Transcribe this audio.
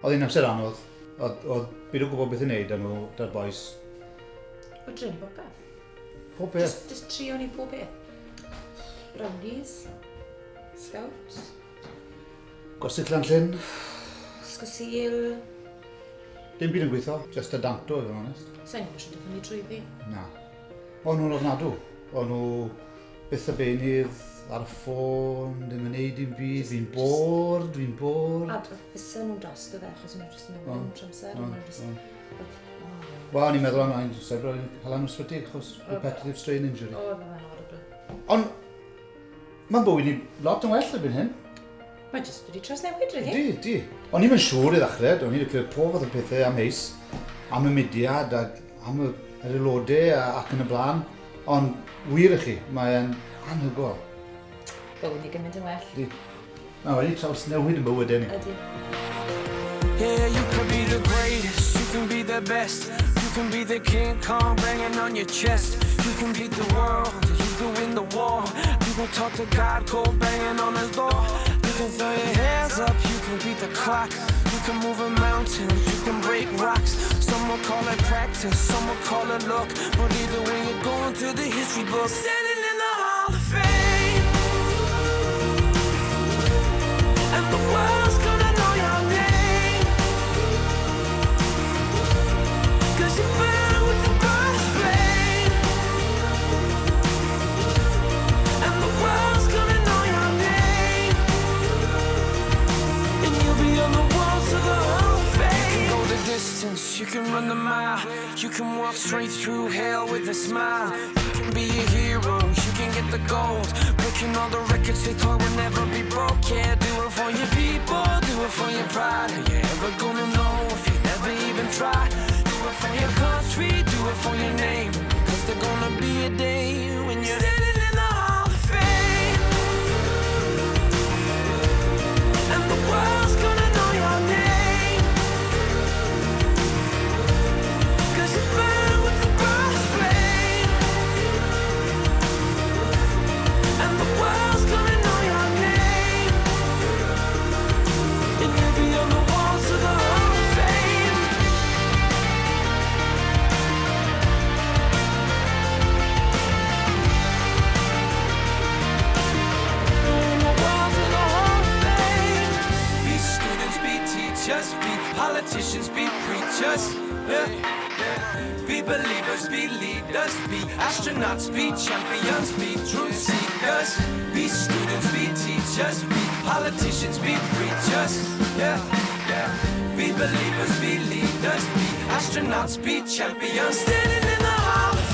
Oedd hi'n amser anodd. Oedd byd o gwybod beth i wneud â nhw, da'r boes. O drenu bob beth? Pob beth. Just trio ni pob beth? Brownies? Scouts? Gwersyll Llanllyn. Sgosil? Dim byd yn gweithio, just a danto, i fod yn honest. Sa'n gwybod sy'n deffyn ni trwy fi? Na. O'n nhw'n ofnadw. O'n nhw byth y benydd ar y ffôn, ddim yn neud i'n byd, fi'n bored. A fysa nhw'n dost o fe, achos nhw'n jyst yn meddwl am tramser. Wel, ni'n meddwl am ein sef roi'n cael am ysbyty, achos repetitive strain injury. O, fe fe'n horrible. Ond, mae'n bywyd ni lot yn well erbyn hyn. Mae jyst wedi trawsnewid, rydyn? Di. O'n i'n siŵr i ddechrau, o'n i'n clywed pob fath o pethau am heis, am y mudiad, am yr aelodau ac yn y blaen. Ond, wir i chi, mae'n anhygoel. Bywyd ni gymaint yn well. Di. Na, wedi trawsnewid yn bywyd ni. Ydy. Yeah, you could be the greatest, you can be the best. You can be the King Kong banging on your chest. You can beat the world, you can win the war. You can talk to God, cold banging on his door. You can throw your hands up, you can beat the clock. You can move a mountain, you can break rocks. Some will call it practice, some will call it luck. But either way, you're going to the history book. Standing in the Hall of Fame. And the world's gonna know your name. 'Cause you burn with the brightest flame. And the world's gonna know your name. And you'll be on the walls of the Hall of Fame. You can go the distance, you can run the mile. You can walk straight through hell with a smile. You can be a hero, you can get the gold. Breaking all the records they thought would never be broke. Yeah, do it for your people, do it for your pride. Are you ever gonna know if you never even try? Do it for your country, do it for your name. 'Cause there's gonna be a day when you're standing in the Hall of Fame. And the world's gonna know your name. 'Cause you burn with the brightest flame. And the world's gonna know your name. And you'll be on the walls of the Hall of Fame. On the walls of the Hall of Fame. Be students, be teachers, be politicians, be preachers. Yeah. Be believers, be leaders, be astronauts, be champions, be truth seekers. Be students, be teachers, be politicians, be preachers. Yeah. Be believers, be leaders, be astronauts, be champions. Standing in the Hall of